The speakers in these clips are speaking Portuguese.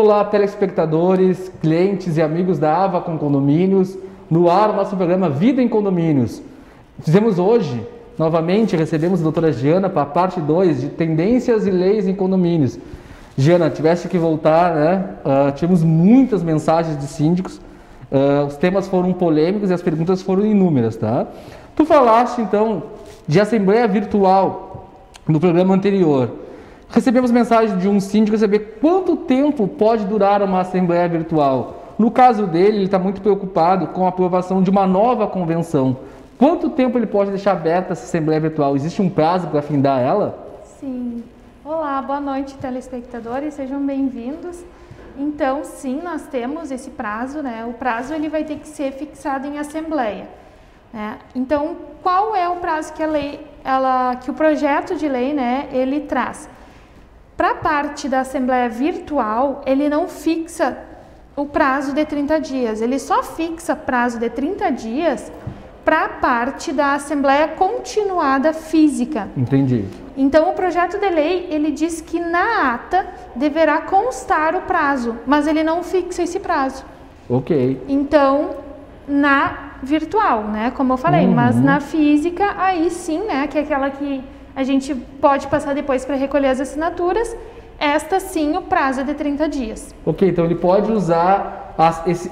Olá, telespectadores, clientes e amigos da Avacon Condomínios. No ar, o nosso programa Vida em Condomínios. Fizemos hoje, novamente, recebemos a doutora Giana para a parte 2 de Tendências e Leis em Condomínios. Giana, tiveste que voltar, né? Tivemos muitas mensagens de síndicos, os temas foram polêmicos e as perguntas foram inúmeras, tá? Tu falaste, então, de assembleia virtual no programa anterior. Recebemos mensagem de um síndico saber quanto tempo pode durar uma assembleia virtual. No caso dele, ele está muito preocupado com a aprovação de uma nova convenção. Quanto tempo ele pode deixar aberta essa assembleia virtual? Existe um prazo para findar ela? Sim. Olá, boa noite, telespectadores, sejam bem-vindos. Então, sim, nós temos esse prazo, né? O prazo ele vai ter que ser fixado em assembleia, né? Então, qual é o prazo que a lei, que o projeto de lei, né, ele traz? Para a parte da assembleia virtual, ele não fixa o prazo de 30 dias, ele só fixa prazo de 30 dias para a parte da assembleia continuada física. Entendi. Então, o projeto de lei, ele diz que na ata deverá constar o prazo, mas ele não fixa esse prazo. Ok. Então, na virtual, né, como eu falei, mas na física, aí sim, né, que é aquela que a gente pode passar depois para recolher as assinaturas, esta sim o prazo é de 30 dias. Ok, então ele pode usar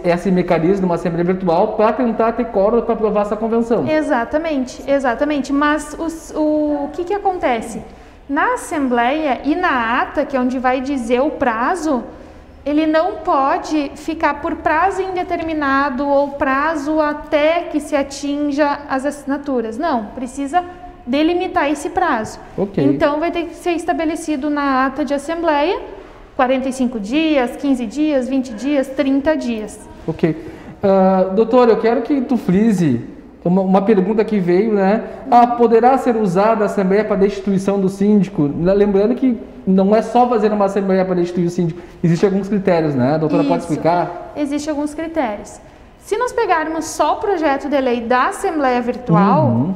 esse mecanismo, uma assembleia virtual, para tentar ter quórum para aprovar essa convenção. Exatamente, exatamente. Mas o que acontece? Na assembleia e na ata, que é onde vai dizer o prazo, ele não pode ficar por prazo indeterminado ou prazo até que se atinja as assinaturas. Não, precisa delimitar esse prazo. Okay. Então, vai ter que ser estabelecido na ata de assembleia 45 dias, 15 dias, 20 dias, 30 dias. Ok. Doutor, eu quero que tu frise uma pergunta que veio, né? Poderá ser usada a assembleia para destituição do síndico? Lembrando que não é só fazer uma assembleia para destituir o síndico, existem alguns critérios, né? A doutora Isso. Pode explicar? Existem alguns critérios. Se nós pegarmos só o projeto de lei da assembleia virtual,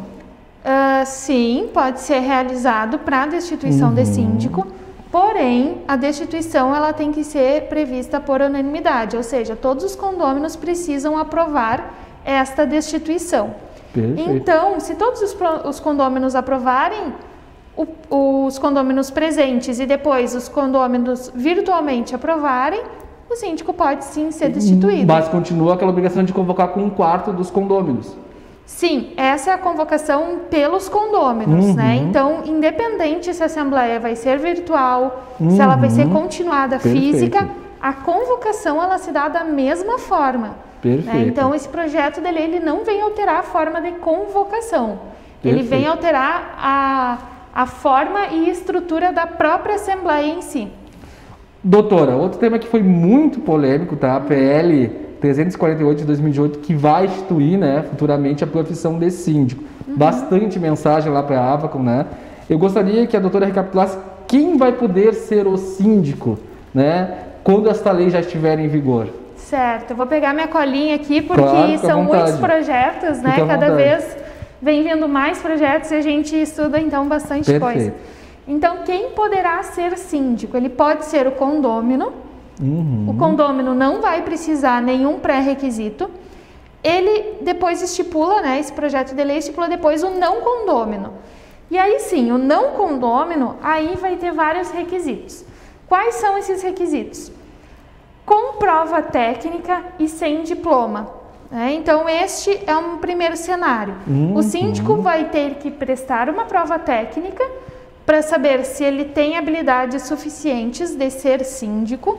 sim, pode ser realizado para destituição de síndico, porém, a destituição ela tem que ser prevista por unanimidade, ou seja, todos os condôminos precisam aprovar esta destituição. Perfeito. Então, se todos os condôminos aprovarem, os condôminos presentes e depois os condôminos virtualmente aprovarem, o síndico pode sim ser destituído. Mas continua aquela obrigação de convocar com 1/4 dos condôminos. Sim, essa é a convocação pelos condôminos, né? Então, independente se a assembleia vai ser virtual, se ela vai ser continuada física, a convocação ela se dá da mesma forma. Perfeito. Né? Então, esse projeto de lei ele não vem alterar a forma de convocação. Ele vem alterar a forma e estrutura da própria assembleia em si. Doutora, outro tema que foi muito polêmico, tá? A PL 348 de 2018, que vai instituir, né, futuramente a profissão de síndico. Bastante mensagem lá para a Avacon, né? Eu gostaria que a doutora recapitulasse quem vai poder ser o síndico, né, quando esta lei já estiver em vigor. Certo, eu vou pegar minha colinha aqui, porque claro, são muitos projetos, né? Cada vez vem vindo mais projetos e a gente estuda, então, bastante coisa. Então, quem poderá ser síndico? Ele pode ser o condômino. O condômino não vai precisar nenhum pré-requisito. Ele depois estipula, né, esse projeto de lei estipula depois o não condômino. E aí sim, o não condômino, aí vai ter vários requisitos. Quais são esses requisitos? Com prova técnica e sem diploma. Né? Então, este é um primeiro cenário. O síndico vai ter que prestar uma prova técnica para saber se ele tem habilidades suficientes de ser síndico,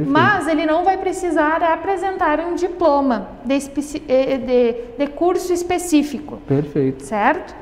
mas ele não vai precisar apresentar um diploma de curso específico. Perfeito. Certo?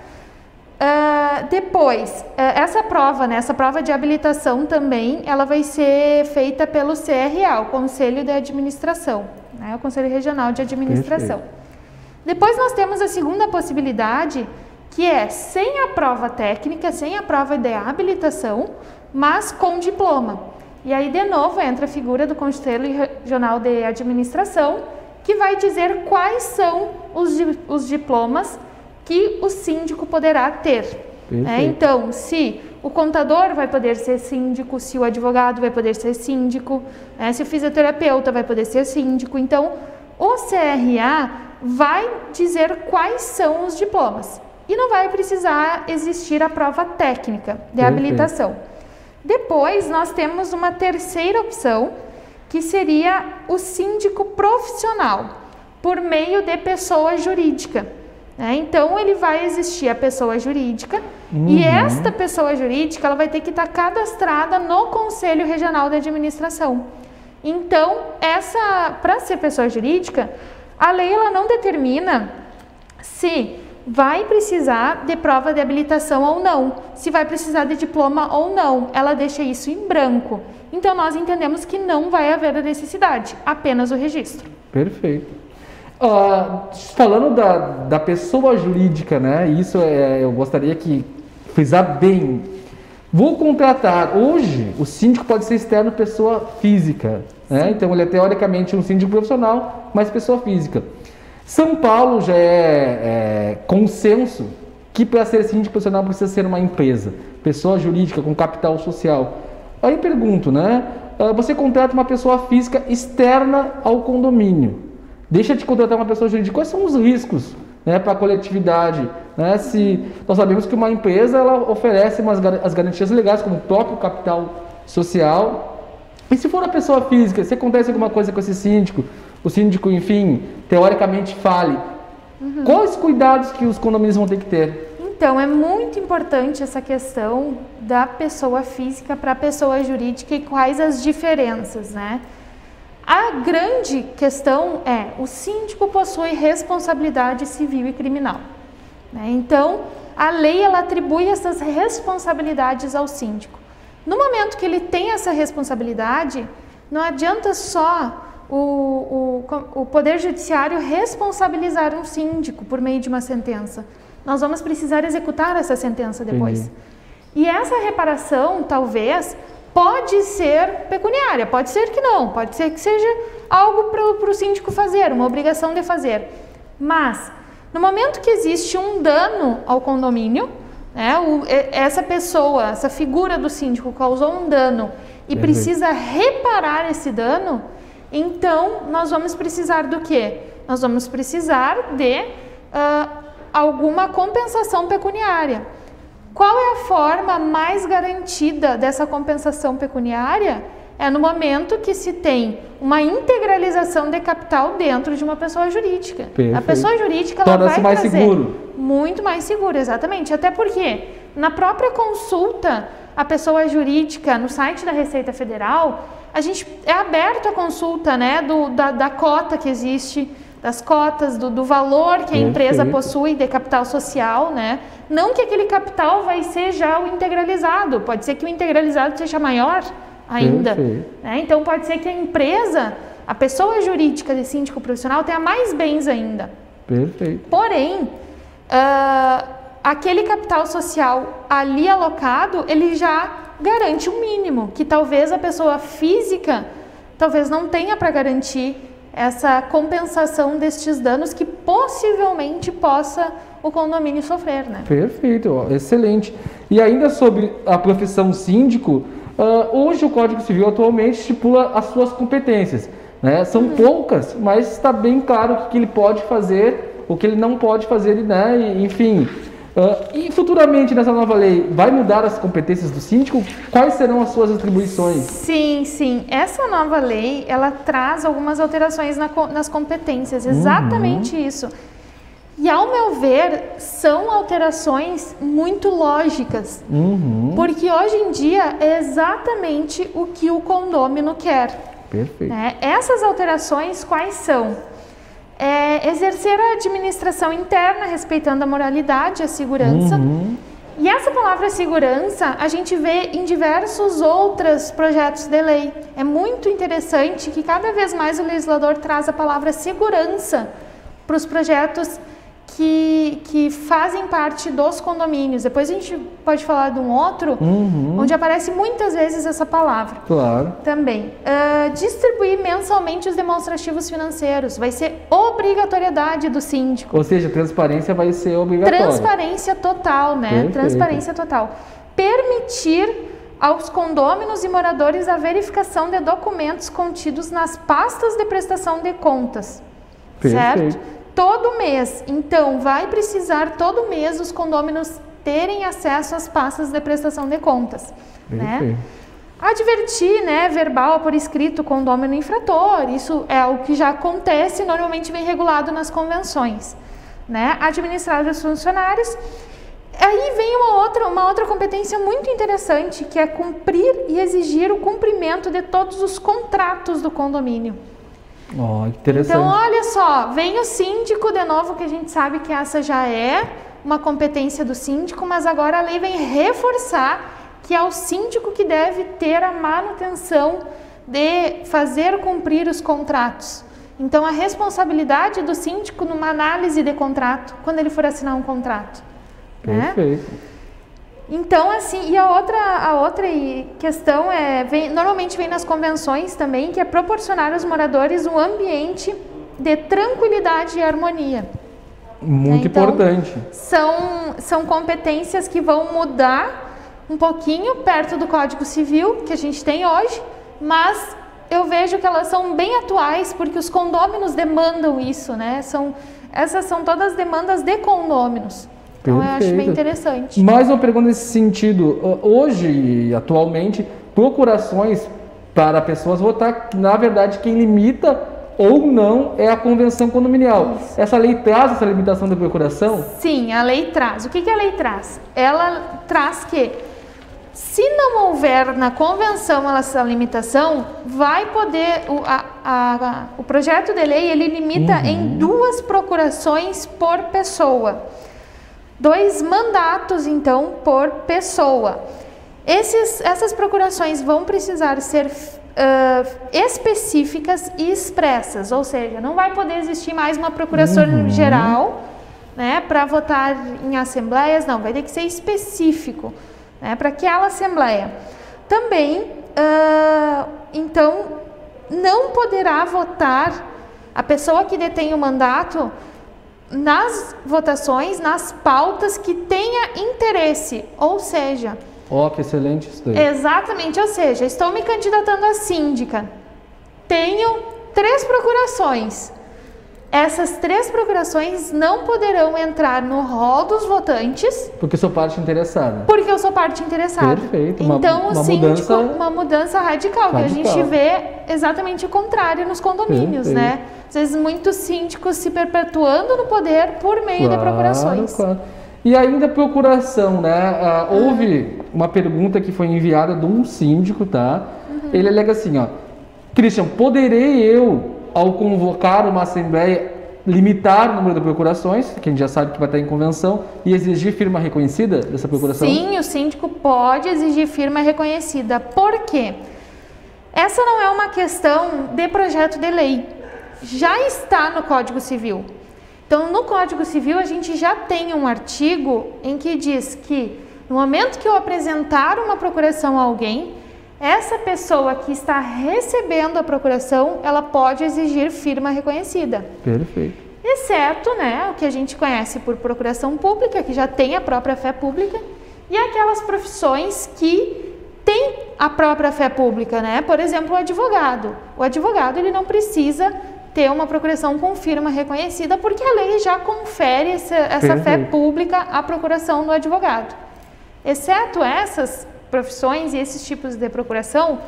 Depois, essa prova, né, essa prova de habilitação também, ela vai ser feita pelo CRA, o Conselho de Administração, né, o Conselho Regional de Administração. Perfeito. Depois nós temos a segunda possibilidade, que é sem a prova técnica, sem a prova de habilitação, mas com diploma. E aí, de novo, entra a figura do Conselho Regional de Administração, que vai dizer quais são os diplomas que o síndico poderá ter. Então, se o contador vai poder ser síndico, se o advogado vai poder ser síndico, se o fisioterapeuta vai poder ser síndico. Então, o CRA vai dizer quais são os diplomas e não vai precisar existir a prova técnica de habilitação. Depois, nós temos uma terceira opção, que seria o síndico profissional, por meio de pessoa jurídica. Então, ele vai existir a pessoa jurídica e esta pessoa jurídica ela vai ter que estar cadastrada no Conselho Regional de Administração. Então, para ser pessoa jurídica, a lei ela não determina se vai precisar de prova de habilitação ou não, se vai precisar de diploma ou não, ela deixa isso em branco. Então, nós entendemos que não vai haver a necessidade, apenas o registro. Perfeito. Falando da pessoa jurídica, né? Isso eu gostaria que frisar bem. Vou contratar. Hoje, o síndico pode ser externo pessoa física, né? Então, ele é teoricamente um síndico profissional, mas pessoa física. São Paulo já é consenso que para ser síndico profissional precisa ser uma empresa, pessoa jurídica com capital social. Aí pergunto, né? Você contrata uma pessoa física externa ao condomínio. Deixa de contratar uma pessoa jurídica. Quais são os riscos, né, para a coletividade? Né? Se nós sabemos que uma empresa ela oferece as garantias legais, como o próprio capital social. E se for uma pessoa física, se acontece alguma coisa com esse síndico, o síndico, enfim, teoricamente fale, quais cuidados que os condomínios vão ter que ter? Então, é muito importante essa questão da pessoa física para a pessoa jurídica e quais as diferenças, né? A grande questão é, o síndico possui responsabilidade civil e criminal, né? Então, a lei ela atribui essas responsabilidades ao síndico. No momento que ele tem essa responsabilidade, não adianta só o Poder Judiciário responsabilizar um síndico por meio de uma sentença. Nós vamos precisar executar essa sentença depois. Entendi. E essa reparação, talvez, pode ser pecuniária, pode ser que não, pode ser que seja algo para o síndico fazer, uma obrigação de fazer. Mas, no momento que existe um dano ao condomínio, né, essa pessoa, essa figura do síndico causou um dano e precisa reparar esse dano, então nós vamos precisar do quê? Nós vamos precisar de alguma compensação pecuniária. Qual é a forma mais garantida dessa compensação pecuniária? É no momento que se tem uma integralização de capital dentro de uma pessoa jurídica. Perfeito. A pessoa jurídica ela vai mais trazer seguro. Muito mais seguro, exatamente. Até porque na própria consulta, a pessoa jurídica no site da Receita Federal, a gente é aberto a consulta, né, da cota que existe, das cotas, do valor que a empresa possui de capital social, né? Não que aquele capital vai ser já o integralizado, pode ser que o integralizado seja maior ainda, né? Então pode ser que a empresa, a pessoa jurídica de síndico profissional tenha mais bens ainda. Perfeito. Porém, aquele capital social ali alocado, ele já garante um mínimo, que talvez a pessoa física talvez não tenha para garantir essa compensação destes danos que possivelmente possa o condomínio sofrer, né? Perfeito, excelente. E ainda sobre a profissão síndico, hoje o Código Civil atualmente estipula as suas competências, né? São poucas, mas está bem claro o que ele pode fazer, o que ele não pode fazer, né? Enfim. E futuramente nessa nova lei vai mudar as competências do síndico? Quais serão as suas atribuições? Sim, sim. Essa nova lei, ela traz algumas alterações nas competências, exatamente isso. E ao meu ver, são alterações muito lógicas, porque hoje em dia é exatamente o que o condômino quer. Perfeito. Né? Essas alterações quais são? Exercer a administração interna, respeitando a moralidade e a segurança. E essa palavra segurança, a gente vê em diversos outros projetos de lei. É muito interessante que cada vez mais o legislador traz a palavra segurança para os projetos que fazem parte dos condomínios. Depois a gente pode falar de um outro, onde aparece muitas vezes essa palavra. Claro. Também. Distribuir mensalmente os demonstrativos financeiros. Vai ser obrigatoriedade do síndico. Ou seja, transparência vai ser obrigatória. Transparência total, né? Perfeito. Transparência total. permitir aos condôminos e moradores a verificação de documentos contidos nas pastas de prestação de contas, certo? Todo mês. Então, vai precisar todo mês os condôminos terem acesso às pastas de prestação de contas, né? Advertir, né, verbal por escrito, condômino infrator, isso é o que já acontece, normalmente vem regulado nas convenções, né? Administrar os funcionários. Aí vem uma outra competência muito interessante, que é cumprir e exigir o cumprimento de todos os contratos do condomínio. Oh, interessante. Então, olha só, vem o síndico de novo, que a gente sabe que essa já é uma competência do síndico, mas agora a lei vem reforçar que é o síndico que deve ter a manutenção de fazer cumprir os contratos. Então, a responsabilidade do síndico numa análise de contrato, quando ele for assinar um contrato. Perfeito. Né? Então, assim, e a outra questão normalmente vem nas convenções também, que é proporcionar aos moradores um ambiente de tranquilidade e harmonia. Muito importante. São competências que vão mudar um pouquinho perto do Código Civil que a gente tem hoje, mas eu vejo que elas são bem atuais porque os condôminos demandam isso, né? Essas são todas demandas de condôminos. Então, eu acho bem interessante. Mais uma pergunta nesse sentido. Hoje, atualmente, procurações para pessoas votar, na verdade, quem limita ou não é a convenção condominial. Isso. Essa lei traz essa limitação da procuração? Sim, a lei traz. O que a lei traz? Ela traz que, se não houver na convenção essa limitação, vai poder, o projeto de lei, ele limita em 2 procurações por pessoa. 2 mandatos, então, por pessoa. Essas procurações vão precisar ser específicas e expressas, ou seja, não vai poder existir mais uma procuração geral, né, para votar em assembleias, não, vai ter que ser específico, né, para aquela assembleia. Também, então, não poderá votar a pessoa que detém o mandato nas votações, nas pautas que tenha interesse, ou seja... que excelente isso daí. Exatamente, ou seja, estou me candidatando a síndica, tenho 3 procurações. Essas 3 procurações não poderão entrar no rol dos votantes. Porque sou parte interessada. Porque eu sou parte interessada. Perfeito. Então, o síndico, uma mudança radical, que a gente vê exatamente o contrário nos condomínios, né? Às vezes, muitos síndicos se perpetuando no poder por meio de procurações. Claro. E ainda procuração, né? Houve uma pergunta que foi enviada de um síndico, tá? Ele alega assim, Christian, poderei eu, ao convocar uma assembleia, limitar o número de procurações, que a gente já sabe que vai estar em convenção, e exigir firma reconhecida dessa procuração? Sim, o síndico pode exigir firma reconhecida. Por quê? Essa não é uma questão de projeto de lei. Já está no Código Civil. Então, no Código Civil, a gente já tem um artigo em que diz que, no momento que eu apresentar uma procuração a alguém, essa pessoa que está recebendo a procuração, ela pode exigir firma reconhecida. Perfeito. Exceto, né, o que a gente conhece por procuração pública, que já tem a própria fé pública, e aquelas profissões que têm a própria fé pública, né? Por exemplo, o advogado. O advogado, ele não precisa ter uma procuração com firma reconhecida, porque a lei já confere essa fé pública à procuração do advogado. Exceto essas profissões e esses tipos de procuração,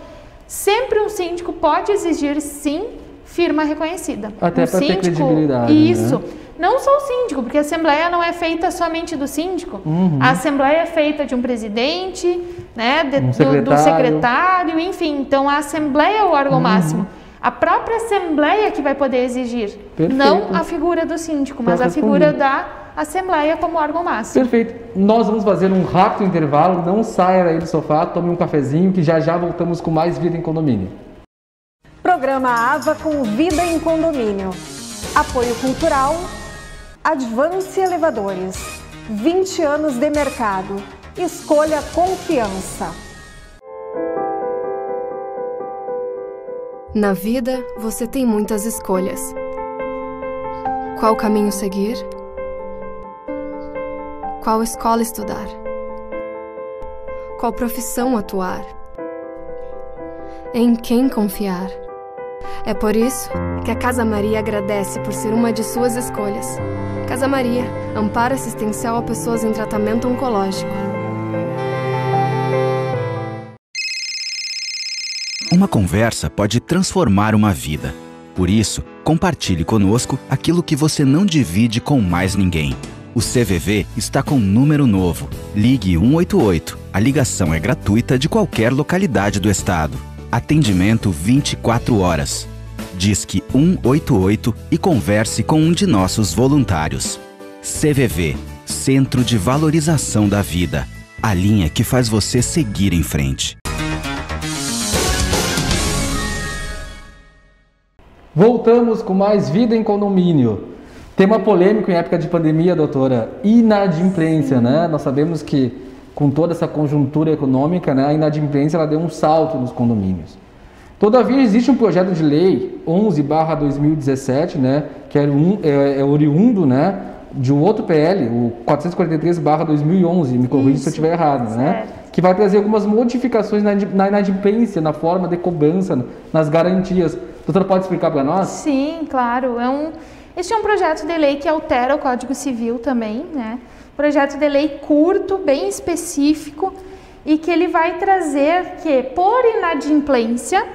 sempre um síndico pode exigir, sim, firma reconhecida. Até para ter credibilidade. Isso. Né? Não só o síndico, porque a assembleia não é feita somente do síndico. A assembleia é feita de um presidente, né, do secretário, enfim. Então, a assembleia é o órgão máximo. A própria assembleia que vai poder exigir. Perfeito. Não a figura do síndico, mas a figura da assembleia como órgão máximo. Perfeito. Nós vamos fazer um rápido intervalo. Não saia aí do sofá, tome um cafezinho, que já voltamos com mais Vida em Condomínio. Programa AVA com Vida em Condomínio. Apoio cultural, Advance Elevadores. 20 anos de mercado. Escolha confiança. Na vida, você tem muitas escolhas. Qual caminho seguir? Qual escola estudar? qual profissão atuar, em quem confiar. É por isso que a Casa Maria agradece por ser uma de suas escolhas. Casa Maria, amparo assistencial a pessoas em tratamento oncológico. Uma conversa pode transformar uma vida. Por isso, compartilhe conosco aquilo que você não divide com mais ninguém. O CVV está com um número novo. Ligue 188. A ligação é gratuita de qualquer localidade do estado. Atendimento 24 horas. Disque 188 e converse com um de nossos voluntários. CVV, Centro de Valorização da Vida. A linha que faz você seguir em frente. Voltamos com mais Vida em Condomínio. Tema polêmico em época de pandemia, doutora, inadimplência, né? Nós sabemos que com toda essa conjuntura econômica, né, a inadimplência ela deu um salto nos condomínios. Todavia, existe um projeto de lei 11/2017, né, que é oriundo, né, de um outro PL, o 443/2011, me corrija se eu estiver errado, né, que vai trazer algumas modificações na inadimplência, na forma de cobrança, nas garantias. Doutora, pode explicar para nós? Sim, claro. Este é um projeto de lei que altera o Código Civil também, né? Projeto de lei curto, bem específico, e que ele vai trazer que, por inadimplência,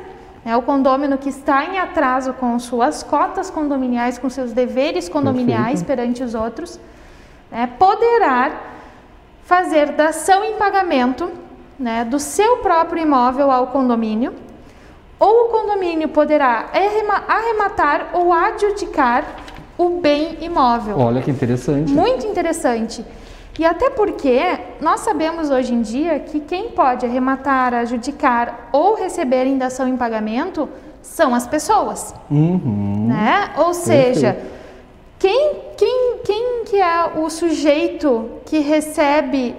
né, o condômino que está em atraso com suas cotas condominiais, com seus deveres condominiais perante os outros, né, poderá fazer dação em pagamento, né, do seu próprio imóvel ao condomínio, ou o condomínio poderá arrematar ou adjudicar o bem imóvel. Olha que interessante. Muito interessante. E até porque nós sabemos hoje em dia que quem pode arrematar, adjudicar ou receber em dação em pagamento são as pessoas. Né? Ou seja, quem que é o sujeito que recebe,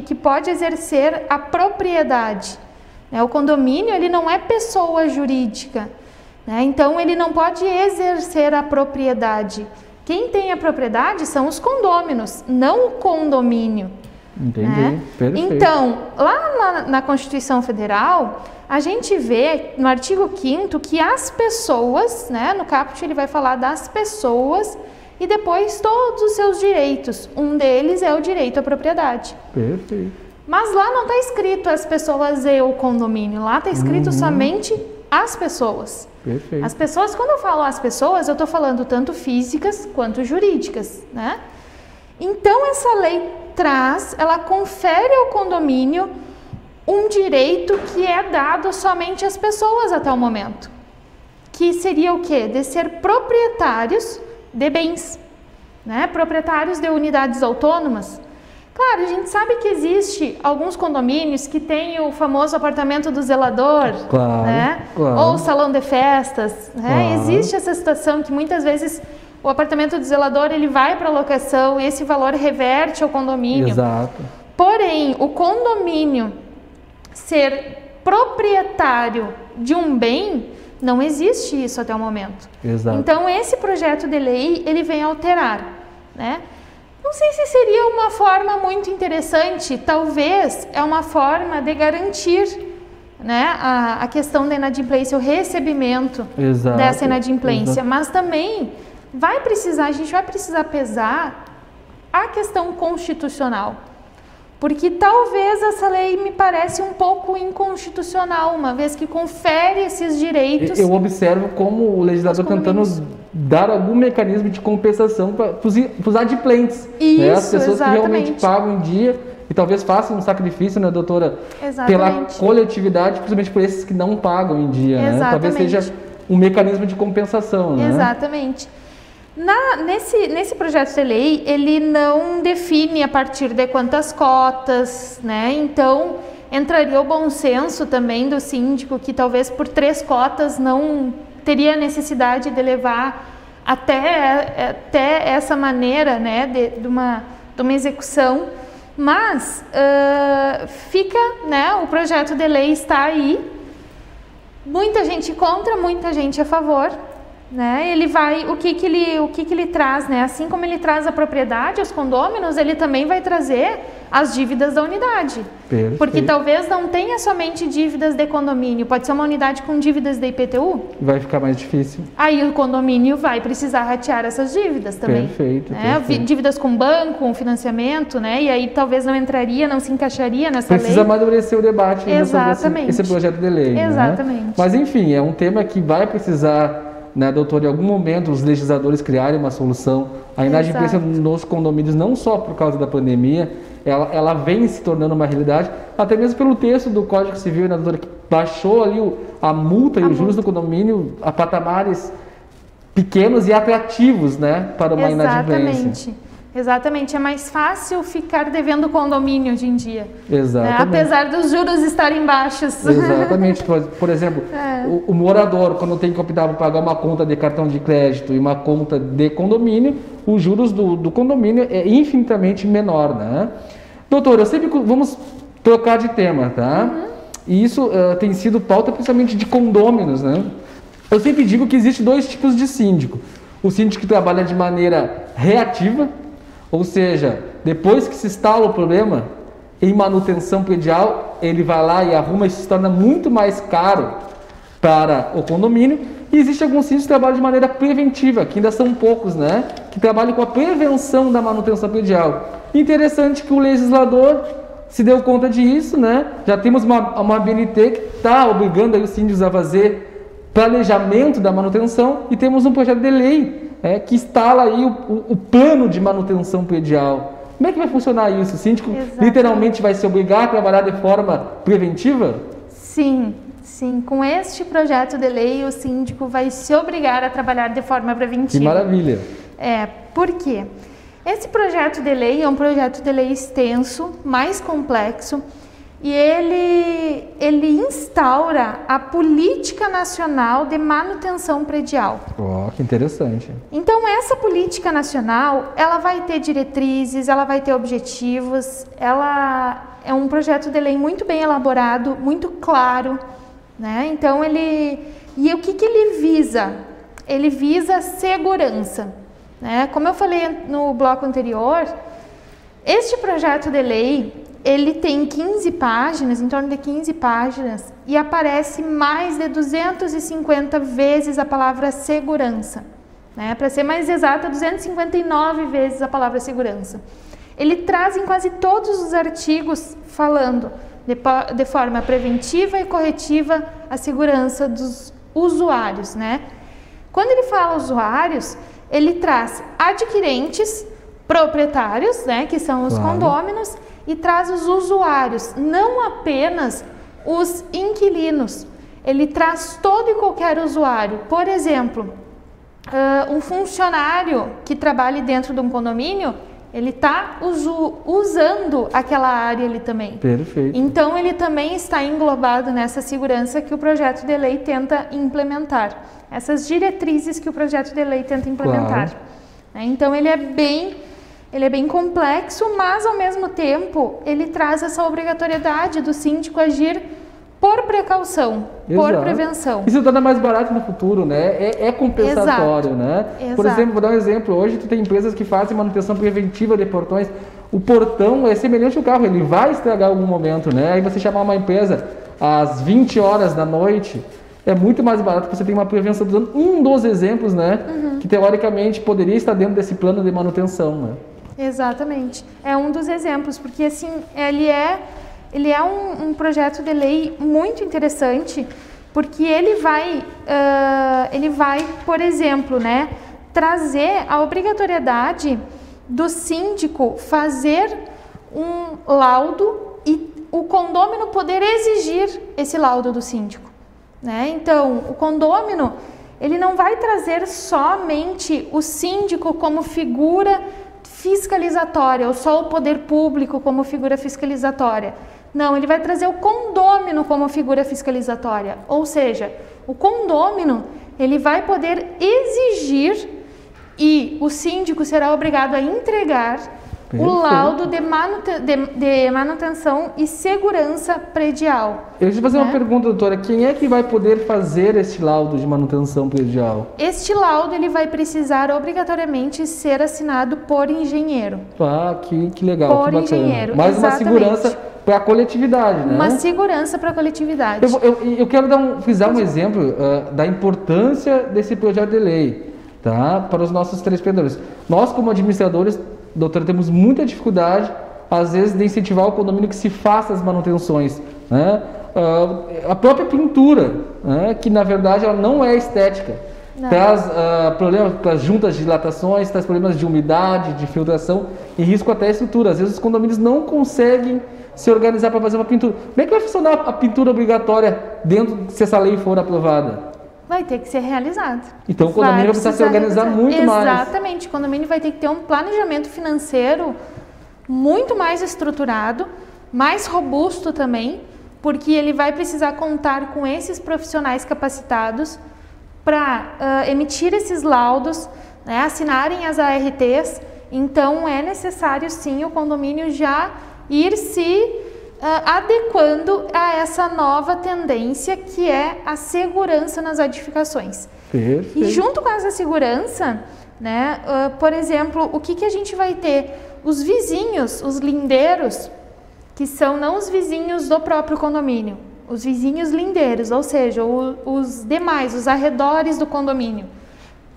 que pode exercer a propriedade? O condomínio ele não é pessoa jurídica, né? Então ele não pode exercer a propriedade. Quem tem a propriedade são os condôminos, não o condomínio. Entendi, né? Perfeito. Então, lá na Constituição Federal, a gente vê no artigo 5º que as pessoas, né, no caput ele vai falar das pessoas e depois todos os seus direitos. Um deles é o direito à propriedade. Perfeito. Mas lá não está escrito as pessoas e o condomínio, lá está escrito somente as pessoas. Perfeito. As pessoas, quando eu falo as pessoas, eu estou falando tanto físicas quanto jurídicas, né? Então essa lei ela confere ao condomínio um direito que é dado somente às pessoas até o momento. Que seria o quê? De ser proprietários de bens, né? Proprietários de unidades autônomas. Claro, a gente sabe que existe alguns condomínios que tem o famoso apartamento do zelador, né? Ou salão de festas, né? Existe essa situação que muitas vezes o apartamento do zelador ele vai para locação e esse valor reverte ao condomínio. Exato. Porém, o condomínio ser proprietário de um bem, não existe isso até o momento. Exato. Então, esse projeto de lei, ele vem alterar, né? Não sei se seria uma forma muito interessante, talvez é uma forma de garantir, né, a questão da inadimplência, o recebimento dessa inadimplência, mas também a gente vai precisar pesar a questão constitucional, porque talvez essa lei me parece um pouco inconstitucional, uma vez que confere esses direitos. Eu observo como o legislador tentando dar algum mecanismo de compensação para os adimplentes. Isso, né? As pessoas exatamente. Que realmente pagam em dia e talvez façam um sacrifício, né, doutora? Exatamente. Pela coletividade, principalmente por esses que não pagam em dia. Né? Talvez seja um mecanismo de compensação. Né? Exatamente. Nesse projeto de lei, ele não define a partir de quantas cotas, né? Então, entraria o bom senso também do síndico, que talvez por 3 cotas não teria necessidade de levar até essa maneira, né, de uma execução. Mas fica, né, o projeto de lei está aí, muita gente contra, muita gente a favor. Né? Ele vai, o que ele traz, né? Assim como ele traz a propriedade, os condôminos, ele também vai trazer as dívidas da unidade. Perfeito. Porque talvez não tenha somente dívidas de condomínio, pode ser uma unidade com dívidas de IPTU. Vai ficar mais difícil. Aí o condomínio vai precisar ratear essas dívidas também. Perfeito, né? perfeito. Dívidas com banco, com financiamento, né? E aí talvez não entraria, não se encaixaria nessa lei. Precisa amadurecer o debate sobre esse projeto de lei. Exatamente. Né? Mas enfim, é um tema que vai precisar, né, doutor, em algum momento os legisladores criarem uma solução. A inadimplência nos condomínios, não só por causa da pandemia, ela vem se tornando uma realidade, até mesmo pelo texto do Código Civil, né, doutora, que baixou ali a multa e os juros do condomínio a patamares pequenos e atrativos, né, para uma inadimplência. Exatamente, é mais fácil ficar devendo condomínio hoje em dia. Exatamente. Né? Apesar dos juros estarem baixos. Exatamente. Por exemplo, o morador, quando tem que optar por pagar uma conta de cartão de crédito e uma conta de condomínio, os juros do condomínio é infinitamente menor, né? Doutor, eu sempre vamos trocar de tema, tá? E isso tem sido pauta principalmente de condôminos, né? Eu sempre digo que existe dois tipos de síndico. O síndico que trabalha de maneira reativa, ou seja, depois que se instala o problema, em manutenção predial, ele vai lá e arruma e se torna muito mais caro para o condomínio. E existe alguns síndicos que trabalham de maneira preventiva, que ainda são poucos, né? Que trabalham com a prevenção da manutenção predial. Interessante que o legislador se deu conta disso, né? Já temos uma BNT que está obrigando aí os síndicos a fazer planejamento da manutenção e temos um projeto de lei que instala aí o plano de manutenção predial. Como é que vai funcionar isso? O síndico literalmente vai se obrigar a trabalhar de forma preventiva? Sim. Com este projeto de lei, o síndico vai se obrigar a trabalhar de forma preventiva. Que maravilha! Por quê? Esse projeto de lei é um projeto de lei extenso, mais complexo, e ele instaura a Política Nacional de Manutenção Predial. Que interessante. Então, essa política nacional, ela vai ter diretrizes, ela vai ter objetivos, ela é um projeto de lei muito bem elaborado, muito claro, né? Então, e o que ele visa? Ele visa segurança, né? Como eu falei no bloco anterior, este projeto de lei, ele tem 15 páginas, em torno de 15 páginas, e aparece mais de 250 vezes a palavra segurança, né? Para ser mais exata, 259 vezes a palavra segurança. Ele traz em quase todos os artigos falando de forma preventiva e corretiva a segurança dos usuários, né? Quando ele fala usuários, ele traz adquirentes, proprietários, né, que são os condôminos, e traz os usuários, não apenas os inquilinos. Ele traz todo e qualquer usuário. Por exemplo, um funcionário que trabalhe dentro de um condomínio, ele está usando aquela área ali também. Perfeito. Então, ele também está englobado nessa segurança que o projeto de lei tenta implementar. Essas diretrizes que o projeto de lei tenta implementar. Claro. Então, ele é bem complexo, mas, ao mesmo tempo, ele traz essa obrigatoriedade do síndico agir por precaução, por prevenção. Isso torna mais barato no futuro, né? É compensatório, né? Por exemplo, vou dar um exemplo. Hoje tu tem empresas que fazem manutenção preventiva de portões. O portão é semelhante ao carro, ele vai estragar em algum momento, né? Aí você chamar uma empresa às 20 horas da noite, é muito mais barato porque você tem uma prevenção. Um dos exemplos, né? Que teoricamente poderia estar dentro desse plano de manutenção, né? Exatamente. É um dos exemplos, porque assim, ele é um projeto de lei muito interessante, porque ele vai, por exemplo, né, trazer a obrigatoriedade do síndico fazer um laudo e o condômino poder exigir esse laudo do síndico, né? Então, o condômino, ele não vai trazer somente o síndico como figura fiscalizatória, ou só o poder público como figura fiscalizatória. Não, ele vai trazer o condômino como figura fiscalizatória, ou seja, o condômino, ele vai poder exigir e o síndico será obrigado a entregar o laudo de manutenção e segurança predial. Eu deixa eu fazer uma pergunta, doutora. Quem é que vai poder fazer este laudo de manutenção predial? Este laudo ele vai precisar obrigatoriamente ser assinado por engenheiro. Ah, que legal, por que bacana. Engenheiro, mais exatamente. Uma segurança para a coletividade, né? Uma segurança para a coletividade. Eu quero frisar um exemplo da importância desse projeto de lei, tá? Para os nossos telespectadores. Nós, como administradores, doutora, temos muita dificuldade, às vezes, de incentivar o condomínio que se faça as manutenções, né? A própria pintura, né? Que na verdade ela não é estética, traz problemas para as juntas de dilatações, traz problemas de umidade, de filtração e risco até a estrutura. Às vezes os condomínios não conseguem se organizar para fazer uma pintura. Como é que vai funcionar a pintura obrigatória se essa lei for aprovada? Vai ter que ser realizado. Então o condomínio vai precisar se organizar muito mais. Exatamente, o condomínio vai ter que ter um planejamento financeiro muito mais estruturado, mais robusto também, porque ele vai precisar contar com esses profissionais capacitados para emitir esses laudos, né, assinarem as ARTs. Então é necessário sim o condomínio já ir se adequando a essa nova tendência que é a segurança nas edificações. Perfeito. E junto com essa segurança, né, por exemplo, o que a gente vai ter? Os vizinhos, os lindeiros, que são não os vizinhos do próprio condomínio, os vizinhos lindeiros, ou seja, os demais, os arredores do condomínio,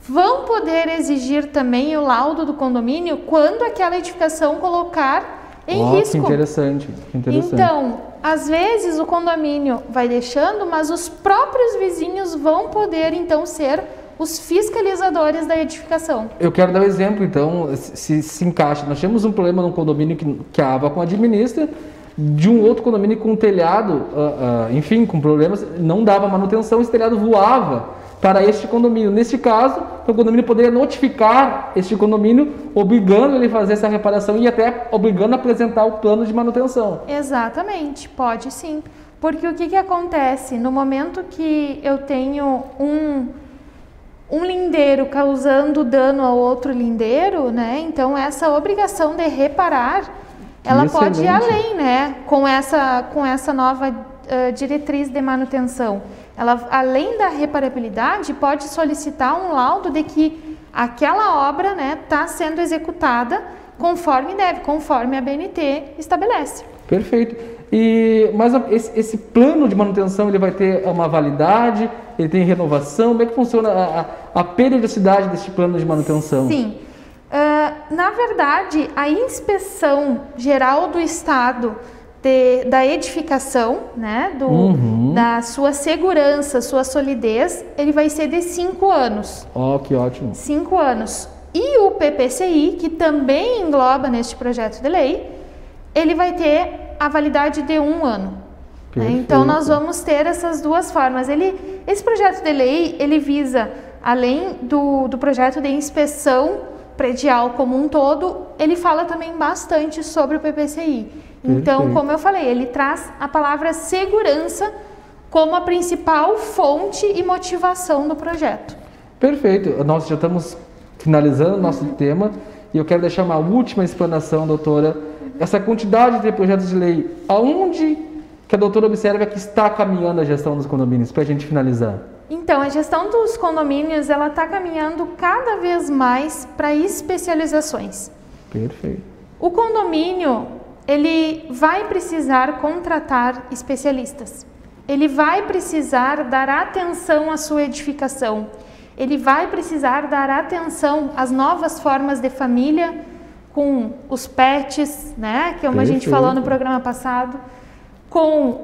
vão poder exigir também o laudo do condomínio quando aquela edificação colocar em risco. Que interessante. Então, às vezes o condomínio vai deixando, mas os próprios vizinhos vão poder então ser os fiscalizadores da edificação. Eu quero dar um exemplo, então, se encaixa. Nós temos um problema num condomínio que a Avacon administra, de um outro condomínio com um telhado, enfim, com problemas, não dava manutenção, esse telhado voava para este condomínio. Neste caso, o condomínio poderia notificar este condomínio, obrigando ele a fazer essa reparação e até obrigando a apresentar o plano de manutenção. Exatamente, pode sim. Porque o que acontece? No momento que eu tenho um lindeiro causando dano ao outro lindeiro, né? Então essa obrigação de reparar, ela pode ir além, né? Com essa nova diretriz de manutenção. Ela, além da reparabilidade, pode solicitar um laudo de que aquela obra, né, está sendo executada conforme deve, conforme a BNT estabelece. Perfeito. Mas esse plano de manutenção, ele vai ter uma validade, ele tem renovação? Como é que funciona a periodicidade desse plano de manutenção? Sim. Na verdade, a inspeção geral do Estado da edificação, né, da sua segurança, sua solidez, ele vai ser de 5 anos. Que ótimo. 5 anos. E o PPCI, que também engloba neste projeto de lei, ele vai ter a validade de 1 ano. Né? Então, nós vamos ter essas duas formas. Esse projeto de lei, ele visa, além do projeto de inspeção predial como um todo, ele fala também bastante sobre o PPCI. Então, como eu falei, ele traz a palavra segurança como a principal fonte e motivação do projeto. Perfeito. Nós já estamos finalizando o nosso tema e eu quero deixar uma última explanação, doutora. Essa quantidade de projetos de lei, aonde que a doutora observa que está caminhando a gestão dos condomínios, para a gente finalizar? Então, a gestão dos condomínios, ela está caminhando cada vez mais para especializações. Perfeito. O condomínio, ele vai precisar contratar especialistas. Ele vai precisar dar atenção à sua edificação. Ele vai precisar dar atenção às novas formas de família, com os pets, né, que como a gente falou no programa passado, com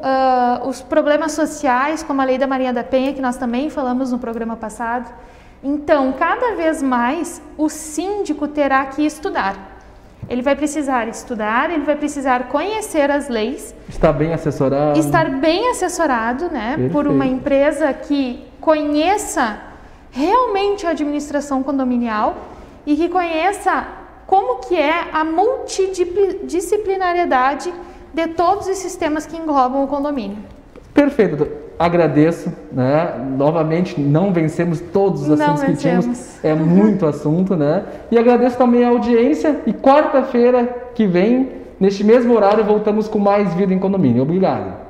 os problemas sociais, como a Lei da Maria da Penha, que nós também falamos no programa passado. Então, cada vez mais, o síndico terá que estudar. Ele vai precisar estudar, ele vai precisar conhecer as leis. Estar bem assessorado. Estar bem assessorado, né, por uma empresa que conheça realmente a administração condominial e que conheça como que é a multidisciplinariedade de todos os sistemas que englobam o condomínio. Perfeito. agradeço, né? Novamente, não vencemos todos os assuntos que tínhamos, é muito assunto, né? E agradeço também a audiência, e quarta-feira que vem, neste mesmo horário, voltamos com mais Vida em Condomínio. Obrigado.